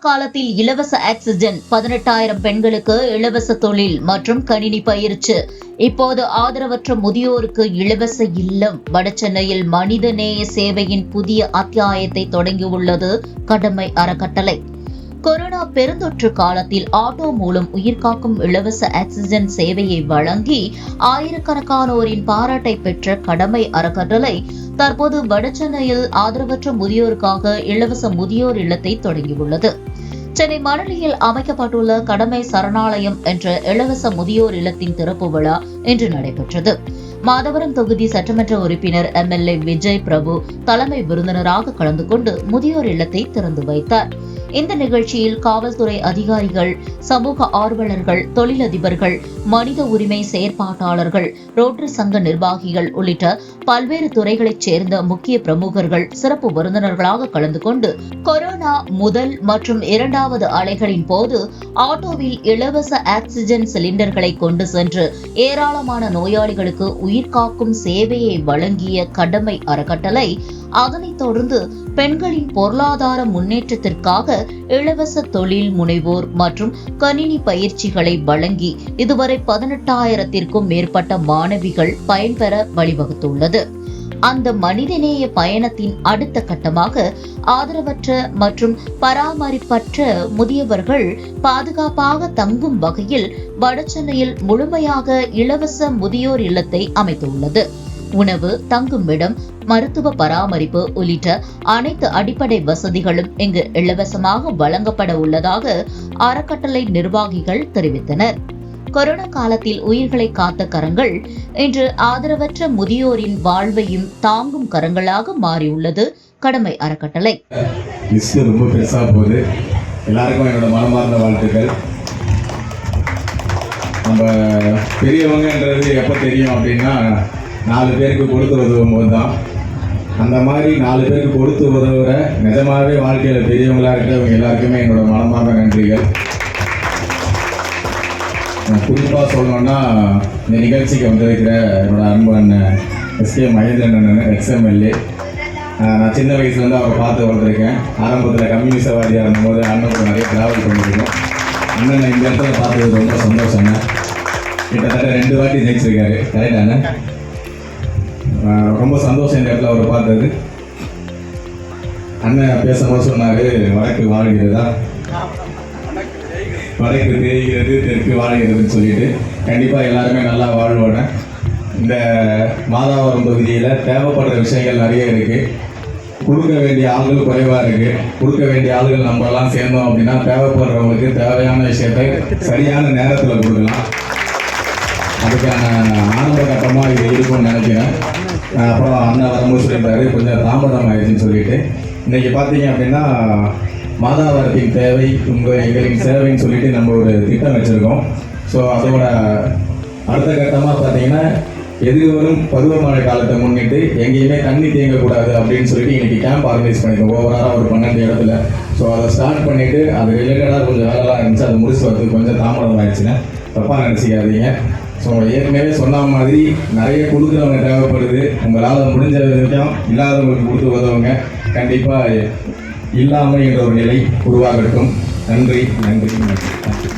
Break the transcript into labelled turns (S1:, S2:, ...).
S1: காலத்தில் இலவச ஆக்சிஜன், 18,000 பெண்களுக்கு இலவச தொழில் மற்றும் கணினி பயிற்சி. இப்போது ஆதரவற்ற முதியோருக்கு இலவச இல்லம். வடசென்னையில் மனிதநேய சேவையின் புதிய அத்தியாயத்தை தொடங்கியுள்ளது கடமை அறக்கட்டளை. கொரோனா பெருந்தொற்று காலத்தில் ஆட்டோ மூலம் உயிர்காக்கும் இலவச ஆக்சிஜன் சேவையை வழங்கி ஆயிரக்கணக்கானோரின் பாராட்டை பெற்ற கடமை அறக்கட்டளை தற்போது வடசென்னையில் ஆதரவற்ற முதியோருக்காக இலவச முதியோர் இல்லத்தை தொடங்கியுள்ளது. சென்னை மணலியில் அமைக்கப்பட்டுள்ள கடமை சரணாலயம் என்ற இலவச முதியோர் இல்லத்தின் திறப்பு விழா இன்று நடைபெற்றது. மாதவரம் தொகுதி சட்டமன்ற உறுப்பினர் MLA விஜய் பிரபு தலைமை விருந்தினராக கலந்து கொண்டு முதியோர் இல்லத்தை திறந்து வைத்தார். இந்த நிகழ்ச்சியில் காவல்துறை அதிகாரிகள், சமூக ஆர்வலர்கள், தொழிலதிபர்கள், மனித உரிமை செயற்பாட்டாளர்கள், ரோட்டரி சங்க நிர்வாகிகள் உள்ளிட்ட பல்வேறு துறைகளைச் சேர்ந்த முக்கிய பிரமுகர்கள் சிறப்பு விருந்தினர்களாக கலந்து கொண்டு கொரோனா முதல் மற்றும் இரண்டாவது அலைகளின் போது ஆட்டோவில் இலவச ஆக்சிஜன் சிலிண்டர்களை கொண்டு சென்று ஏராளமான நோயாளிகளுக்கு உயிர்காக்கும் சேவையை வழங்கிய கடமை அறக்கட்டளை அதனைத் தொடர்ந்து பெண்களின் பொருளாதார முன்னேற்றத்திற்காக இலவச தொழில் முனைவோர் மற்றும் கணினி பயிற்சிகளை வழங்கி இதுவரை 18,000க்கும் மேற்பட்ட மாணவிகள் பயன்பெற வழிவகுத்துள்ளது. அந்த மனிதநேய பயணத்தின் அடுத்த கட்டமாக ஆதரவற்ற மற்றும் பராமரிப்பற்ற முதியவர்கள் பாதுகாப்பாக தங்கும் வகையில் வடசென்னையில் முழுமையாக இலவச முதியோர் இல்லத்தை அமைத்துள்ளது. உணவு, தங்குமிடம், மருத்துவ பராமரிப்பு உள்ளிட்ட அனைத்து அடிப்படை வசதிகளும் இங்கு இலவசமாக வழங்கப்பட உள்ளதாக அறக்கட்டளை நிர்வாகிகள் தெரிவித்தனர். கொரோனா காலத்தில் உயிர்களை காத்த கரங்கள் இன்று ஆதரவற்ற முதியோரின் வாழ்வையும் தாங்கும் கரங்களாக மாறியுள்ளது கடமை அறக்கட்டளை.
S2: ரொம்ப பெருசா போகுது. எல்லாருக்கும் என்னோட மனமார்ந்த வாழ்த்துக்கள். நம்ம பெரியவங்கன்றது எப்போ தெரியும் அப்படின்னா 4 பேருக்கு கொடுத்து உதவும் போது தான். அந்த மாதிரி 4 பேருக்கு கொடுத்து உதவுற நிஜமாகவே வாழ்க்கையில் பெரியவங்களாக இருக்கிறவங்க எல்லாருக்குமே என்னோட மனமார்ந்த நன்றிகள். குறிப்பாக சொல்லணும்னா இந்த நிகழ்ச்சிக்கு வந்திருக்கிற என்னோட அன்பு அண்ணன் SK மகேந்திரன் அண்ணன் XMLA. நான் சின்ன வயசுலேருந்து அவரை பார்த்து வளர்ந்துருக்கேன். ஆரம்பத்தில் கம்யூனிஸ்டவாதியாக இருந்தபோது அண்ணன் நிறைய ட்ராவல் பண்ணியிருக்கோம். அண்ணனை இந்த இடத்துல பார்த்தது ரொம்ப சந்தோஷங்க. கிட்டத்தட்ட 2 வாட்டி ஜெயிச்சிருக்காரு. கரெக்ட் அண்ணன்? ரொம்ப சந்தோஷம் இந்த இடத்துல அவர் பார்த்தது. அண்ணன் பேசும்போது சொன்னார், வடக்கு வாழ்கிறதா, வடக்கு தெரிகிறது, தெற்கு வாழ்கிறதுன்னு சொல்லிட்டு. கண்டிப்பாக எல்லாருமே நல்லா வாழ்வோட. இந்த மாதாவரம் தொகுதியில் தேவைப்படுற விஷயங்கள் நிறைய இருக்குது. கொடுக்க வேண்டிய ஆளுகள் குறைவாக இருக்குது. கொடுக்க வேண்டிய ஆளுகள் நம்மளாம் சேர்ந்தோம் அப்படின்னா தேவைப்படுறவங்களுக்கு தேவையான விஷயத்தை சரியான நேரத்தில் கொடுக்கலாம். அதுக்கான ஆரம்ப கட்டமாக இது இருக்கும்னு நினைக்கிறேன். அப்புறம் அண்ணன் வரும்போது சொல்லியிருந்தாரு கொஞ்சம் தாமதம் ஆயிடுச்சுன்னு சொல்லிட்டு. இன்றைக்கி பார்த்தீங்க அப்படின்னா மாதாவரத்தின் தேவை எங்களின் சேவைன்னு சொல்லிட்டு நம்ம ஒரு திட்டம் வச்சுருக்கோம். ஸோ அதோட அடுத்த கட்டமாக பார்த்தீங்கன்னா எதிர்வரும் பருவமழை காலத்தை முன்னிட்டு எங்கேயுமே தண்ணி தேங்கக்கூடாது அப்படின்னு சொல்லிட்டு இன்றைக்கி கேம்ப் ஆர்கனைஸ் பண்ணியிருக்கோம். ஓவராலாக ஒரு 12 இடத்துல. ஸோ அதை ஸ்டார்ட் பண்ணிவிட்டு அது ரிலேட்டடாக கொஞ்சம் வேலைலாம் இருந்துச்சு. அது முடிச்சு வரதுக்கு கொஞ்சம் தாமதம் ஆயிடுச்சுன்னா தப்பாக நினச்சிக்காதீங்க. ஸோ ஏற்கனவே சொன்ன மாதிரி நிறைய கொடுக்குறவங்க தேவைப்படுது. உங்களால் முடிஞ்ச வரைக்கும் இல்லாதவங்களுக்கு கொடுத்து உதவுங்க. கண்டிப்பாக இல்லாமல் என்ற ஒரு நிலை உருவாகட்டும். நன்றி நன்றி நன்றி.